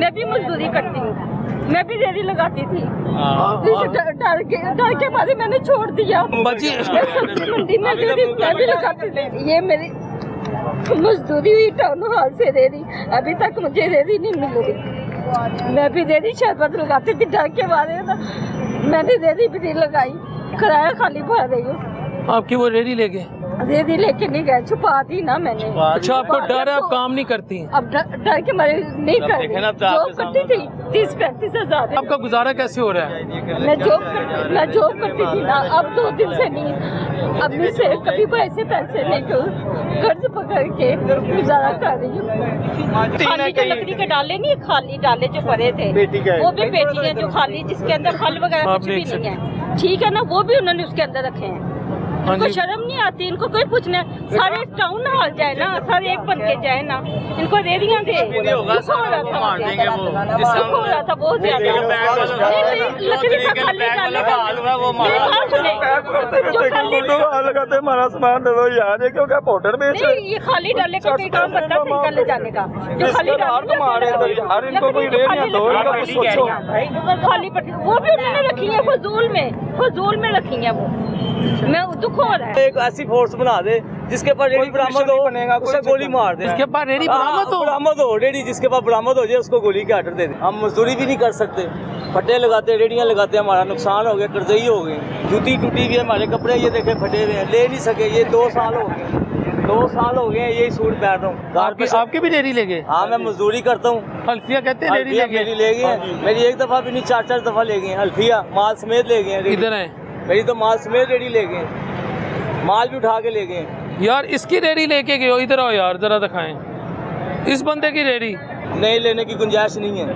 मैं भी मजदूरी करती हूँ, मैं भी रेडी लगाती थी। डर के बाद मैंने छोड़ दिया। सब्जी मंडी में मैं भी लगाती थी। ये मेरी मजदूरी हुई टाउन हॉल से रेडी, अभी तक मुझे रेडी नहीं मिल रही। मैं भी रेडी शरबत लगाती थी, डर के बारे में मैंने रेडी भी नहीं लगाई, किराया खाली भर रही हूँ। आपकी वो रेडी ले गए? रेडी लेके नहीं गए, छुपा दी ना मैंने। अच्छा, आपको डर है, आप काम नहीं करती? अब डर के मारे नहीं कर रही। जॉब करती थी 30-35 हजार। आपका गुजारा कैसे हो रहा है? मैं जॉब करती थी ना, अब 2 दिन से नहीं। अब से कभी पैसे लेकर कर्ज पकड़ के गुजारा कर रही हूँ। खाली जो लकड़ी के डाले नहीं, खाली डाले जो पड़े थे, वो भी पेटी है जो खाली, जिसके अंदर फल वगैरह कुछ भी नहीं है, ठीक है ना, वो भी उन्होंने उसके अंदर रखे हैं। इनको शर्म नहीं आती, इनको कोई पूछना। सारे टाउन हॉल जाए ना, सारे एक बन के जाए ना, इनको रेडियां दे। बहुत ज्यादा लकड़ी का खाली लगाते हमारा सामान दे दो यार, ये क्यों क्या पाउडर में ये खाली डाले का कोई काम बनता है निकाले जाने का। जो खाली यार इनको कोई रेडियां दो, इनको कुछ सोचो। खाली वो भी उन्होंने रखी है फजूल में रखी है वो। मैं दुख हो रहा है। एक ऐसी फोर्स बना दे जिसके पास रेडी बरामद हो, उसे गोली मार दे। जिसके पास रेडी बरामद हो रेडी जिसके पास बरामद हो जाए उसको गोली के आर्डर दे दे। हम मजदूरी भी नहीं कर सकते, फटे लगाते, रेडियां लगाते, हमारा नुकसान हो गया, कर्जई हो गई, जूती टूटी हुई है, हमारे कपड़े ये देखे फटे हुए हैं, ले नहीं सके। ये 2 साल हो गए, 2 साल हो गए यही सूट पहन रहा हूँ। आपके भी रेडी ले गए? हाँ, मैं मजदूरी करता हूँ। हल्फिया कहते हैं रेडी ले गए, मेरी एक दफा भी नहीं 4-4 दफा ले गए हल्फिया, माल समेत ले गए। किधर है? मेरी तो माल समेत रेडी ले गए, माल भी उठा के ले गए। यार इसकी रेडी लेके गए हो, इधर आओ यार जरा दिखाएं इस बंदे की रेडी। नहीं लेने की गुंजाइश नहीं है,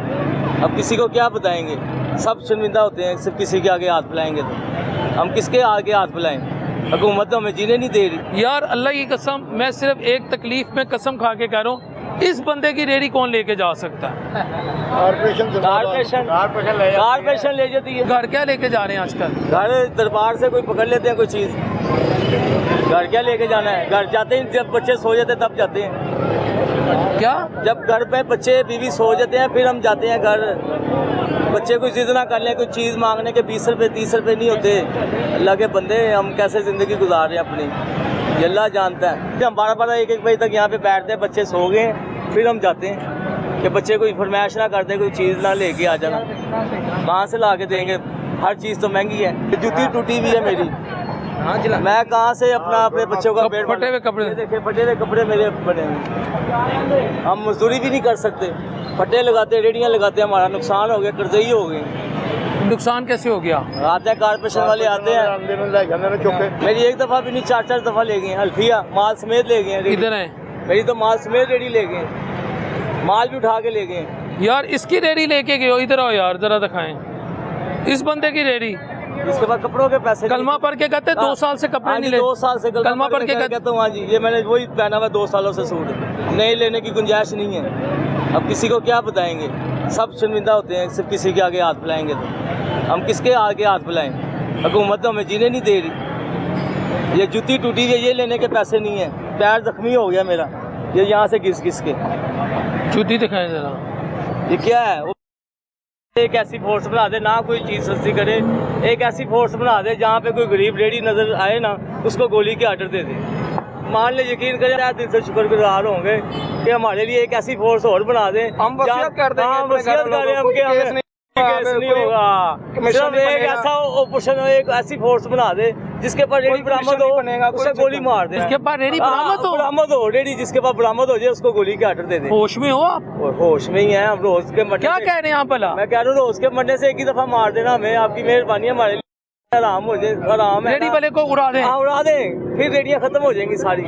अब किसी को क्या बताएंगे, सब शर्मिंदा होते हैं, सिर्फ किसी के आगे हाथ फैलाएंगे तो हम किसके आगे हाथ फैलाएं? हुकूमत तो हमें जीने नहीं दे रही। यार अल्लाह की कसम, मैं सिर्फ एक तकलीफ में कसम खा के कह रहा हूँ, इस बंदे की रेडी कौन लेके जा सकता है? कारपोरेशन ले जाती है। घर क्या लेके जा रहे हैं आजकल? घर दरबार से कोई पकड़ लेते हैं कोई चीज, घर क्या लेके जाना है? घर जाते हैं जब बच्चे सो जाते तब जाते हैं। क्या? जब घर पे बच्चे बीवी सो जाते हैं फिर हम जाते हैं घर। बच्चे कोई जिद ना कर लें, कोई चीज़ मांगने के 20 रुपए 30 रुपए नहीं होते। अल्लाह के बंदे, हम कैसे ज़िंदगी गुजार रहे हैं अपनी, ये अल्लाह जानता है। हम 12-12 1-1 बजे तक यहाँ पे बैठते हैं, बच्चे सो गए फिर हम जाते हैं कि बच्चे कोई फरमाइश ना करते, कोई चीज़ ना लेके आ जाना, कहाँ से ला के देंगे? हर चीज़ तो महंगी है। जूती टूटी हुई है मेरी, मैं कहाँ से अपने बच्चों का पेट? फटे हुए कपड़े देखे, फटे हुए कपड़े मेरे बने हुए। हम मजदूरी भी नहीं कर सकते, फटे लगाते, रेडियां लगाते, हमारा नुकसान हो गया, कर्जई हो गई। नुकसान कैसे हो गया? आते हैं कारपोरेशन वाले आते हैं, मेरी एक दफा भी नहीं 4-4 दफा ले गए हल्फिया, माल समेत ले गए। किधर है? मेरी तो माल समेत रेडी ले गए, माल भी उठा के ले गए। यार इसकी रेडी लेके गए हो, इधर आओ यार जरा दिखाएं इस बंदे की रेडी। इसके बाद कपड़ों के पैसे कलमा पढ़ के कहते 2 साल से कपड़े नहीं ले। 2 साल से कलमा पढ़ के कहते हूँ। हाँ जी, ये मैंने वही पहना हुआ 2 सालों से सूट, नहीं लेने की गुंजाइश नहीं है। अब किसी को क्या बताएंगे, सब शर्मिंदा होते हैं, सिर्फ किसी के आगे हाथ फैलाएंगे तो हम किसके आगे हाथ फैलाएं? हुकूमत तो हमें जीने नहीं दे रही। ये जूती टूटी हुई, ये लेने के पैसे नहीं है, पैर जख्मी हो गया मेरा, ये यहाँ से घिस घिस के। जूती दिखाएं जरा, ये क्या है? एक ऐसी फोर्स बना दे, ना कोई चीज़ सस्ती करे, एक ऐसी फोर्स बना दे जहाँ पे कोई गरीब रेडी नजर आए ना, उसको गोली के आर्डर दे दे। मान ले, यकीन करें, आज दिल से शुक्रगुजार होंगे कि हमारे लिए एक ऐसी फोर्स और बना दे। हम वसीयत कर देंगे, वसीयत कर रहे हैं हम, केस नहीं होगा। सिर्फ एक ऐसा ऑपरेशन, एक ऐसी फोर्स बना दे जिसके पास रेडी बरामद हो, उसे गोली मार दे। जिसके पास रेडी बरामद हो, रेडी जिसके पास बरामद हो जाए उसको गोली के आर्डर दे दे। होश में हो आप? होश में ही है हम। रोज के मरने, क्या कह रहे हैं आप भला? मैं कह रहा हूँ रोज के मरने से एक ही दफा मार देना हमें, आपकी मेहरबानी है, हमारे लिए आराम हो जाए, आराम है। रेडी वाले को उड़ा दें? हाँ उड़ा दें, फिर रेडियाँ खत्म हो जाएंगी सारी।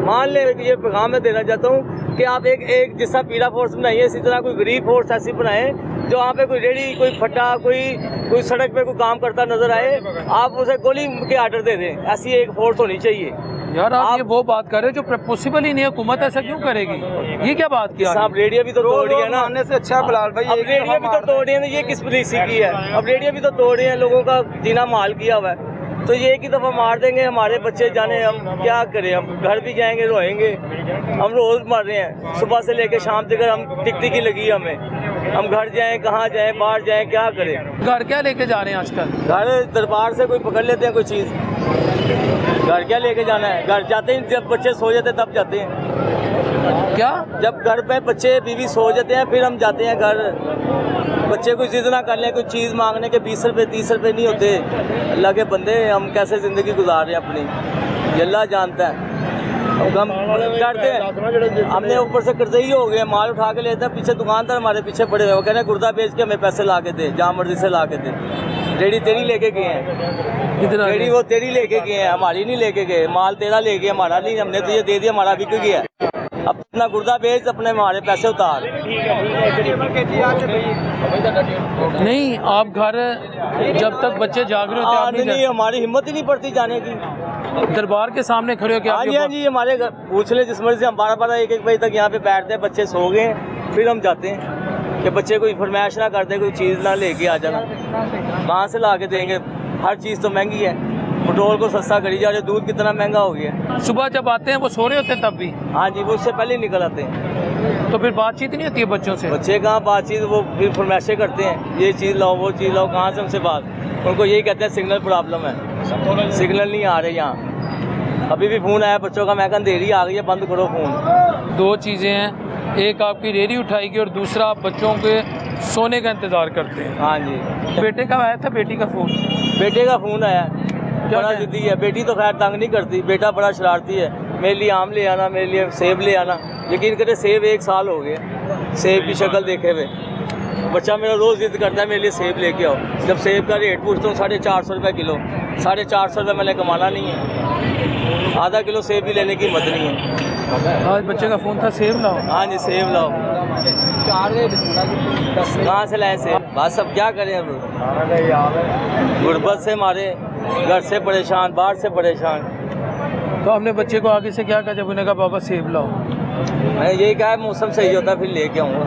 मान ले, ये पैगाम मैं देना चाहता हूँ कि आप एक जिस पीला फोर्स बनाइए, इसी तरह कोई गरीब फोर्स ऐसी बनाए जो वहाँ पे कोई रेडी, कोई फटा, कोई सड़क पे कोई काम करता नजर आए, आप उसे गोली के आर्डर दे दें। ऐसी एक फोर्स होनी चाहिए। यार आप ये वो बात कर रहे हो जो पॉसिबल ही नहीं है, हुकूमत ऐसा क्यों करेगी? ये क्या बात की? आप रेडियो भी तो तोड़ी है ना, आने से अच्छा बिलाल भाई, अब रेडियो भी तो तोड़ी है, ये किस पुलिस की है? अब रेडियो भी तो तोड़ी है, लोगों का जीना माल किया हुआ है। तो ये एक ही दफ़ा मार देंगे, हमारे बच्चे जाने हम क्या करें, हम घर भी जाएंगे रोएंगे। हम रोज़ मर रहे हैं, सुबह से लेकर शाम तक हम टिकटिकी लगी हमें, हम घर जाएं कहाँ जाएं, बाहर जाएं, क्या करें। घर क्या लेके जा रहे हैं आजकल? घर दरबार से कोई पकड़ लेते हैं कोई चीज़, घर क्या लेके जाना है। घर जाते हैं जब बच्चे सो जाते हैं तब जाते हैं। क्या? जब घर पे बच्चे बीवी सो जाते हैं फिर हम जाते हैं घर। बच्चे कोई जिद ना कर लें, कोई चीज़ मांगने के 20 रुपये 30 रुपये नहीं होते। अल्लाह के बंदे, हम कैसे ज़िंदगी गुजार रहे हैं अपनी, ये अल्लाह जानता है। हम डरते हैं, हमने ऊपर से कर्जे ही हो गए, माल उठा के लेते हैं, पीछे दुकानदार हमारे पीछे पड़े हुए, वो कह रहे हैं गुर्दा बेच के हमें पैसे ला के दे, जहाँ मर्जी से ला के दे। रेडी तेरी लेके गए हैं, रेडी वो तेरी लेके गए हैं, हमारी नहीं लेके गए। माल तेरा ले गए, हमारा नहीं, हमने तुझे दे दिया, हमारा बिक गया। अपना गुर्दा बेच, अपने हमारे पैसे उतार। नहीं, आप घर जब तक बच्चे जाग रहे होते आप नहीं, हमारी हिम्मत ही नहीं पड़ती जाने की। दरबार के सामने खड़े हो के हाँ जी, हमारे घर पूछ ले जिस मर्जी से, हम 12-12 1-1 बजे तक यहाँ पे बैठते हैं, बच्चे सो गए फिर हम जाते हैं कि बच्चे कोई फरमाइश ना करते, कोई चीज़ ना लेके आ जाना, कहाँ से ला के देंगे। हर चीज़ तो महंगी है, पेट्रोल को सस्ता करी जा रहे, दूध कितना महंगा हो गया। सुबह जब आते हैं वो सो रहे होते हैं तब भी? हाँ जी, वो उससे पहले निकल आते हैं। तो फिर बातचीत नहीं होती है बच्चों से? बच्चे कहाँ बातचीत, वो फिर फरमाइशें करते हैं, ये चीज़ लाओ वो चीज़ लाओ, कहाँ से हमसे बात। उनको यही कहते हैं सिग्नल प्रॉब्लम है, सिग्नल नहीं आ रहे यहाँ। अभी भी फ़ोन आया बच्चों का, मैं कहूँ देरी आ गई है, बंद करो फ़ोन। दो चीज़ें हैं, एक आपकी रेडी उठाएगी और दूसरा आप बच्चों के सोने का इंतज़ार करते हैं। हाँ जी। बेटे का आया था, बेटी का फ़ोन? बेटे का फ़ोन आया, बड़ा जिद्दी है। बेटी तो खैर तंग नहीं करती, बेटा बड़ा शरारती है। मेरे लिए आम ले आना, मेरे लिए सेब ले आना। यकीन करे सेब 1 साल हो गया सेब की शक्ल देखे हुए। बच्चा मेरा रोज़ जिद करता है मेरे लिए सेब लेके आओ। जब सेब का रेट पूछता हूँ 450 रुपये किलो, 450 रुपये मैंने कमाना नहीं है, आधा किलो सेब भी लेने की हिम्मत नहीं है। आज बच्चे का फ़ोन था सेब लाओ। हाँ जी, सेब लाओ। कहाँ से लाए सेब? बस अब क्या करें, अब गुर्बत से मारे, घर से परेशान, बाहर से परेशान। तो हमने बच्चे को आगे से क्या कहा जब उन्हें कहा बाबा सेब लाओ? मैंने यही कहा मौसम सही होता फिर लेके आऊँगा।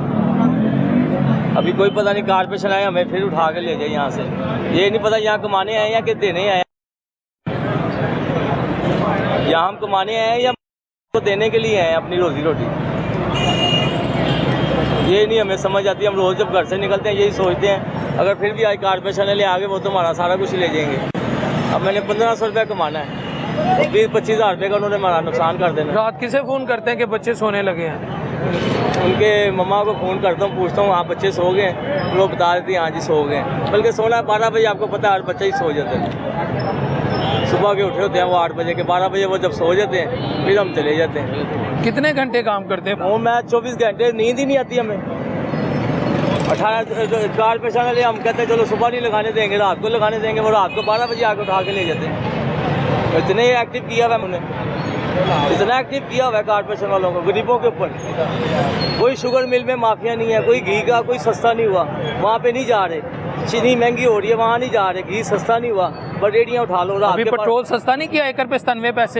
अभी कोई पता नहीं कारपोरेशन आए हमें फिर उठा के ले जाए यहाँ से, ये नहीं पता यहाँ कमाने आए या कि देने आए। यहाँ हम कमाने आए या तो देने के लिए आए अपनी रोजी रोटी, ये नहीं हमें समझ आती। हम रोज़ जब घर से निकलते हैं यही सोचते हैं अगर फिर भी आज कारपोरेशन ले आगे वो तो हमारा सारा कुछ ले जाएंगे। अब मैंने 1500 रुपये कमाना है, 20-25 हज़ार रुपये का उन्होंने हमारा नुकसान कर देना। रात किसे फ़ोन करते हैं कि बच्चे सोने लगे हैं? उनके मम्मा को फ़ोन करता हूँ, पूछता हूँ हाँ बच्चे सो गए, वो बता देती हाँ जी सो गए। बल्कि सोना 12 बजे, आपको पता है हर बच्चा ही सो जाता है। सुबह के उठे होते हैं वो 8 बजे के, 12 बजे वो जब सो जाते हैं फिर हम चले जाते हैं। कितने घंटे काम करते हैं? वो मैं 24 घंटे, नींद ही नहीं आती हमें। 18 कारपोरेशन वाले हम कहते हैं चलो सुबह नहीं लगाने देंगे, रात को लगाने देंगे, वो रात को 12 बजे आके उठा के ले जाते हैं। इतने एक्टिव किया हुआ है उन्होंने, इतना एक्टिव किया हुआ है कारपोरेशन वालों को गरीबों के ऊपर। कोई शुगर मिल में माफिया नहीं है, कोई घी का कोई सस्ता नहीं हुआ, वहाँ पे नहीं जा रहे। चीनी महंगी हो रही है, वहाँ नहीं जा रहे, घी सस्ता नहीं हुआ, पर रेडियाँ उठा लो। अभी पेट्रोल सस्ता नहीं किया, 1 रुपये 97 पैसे।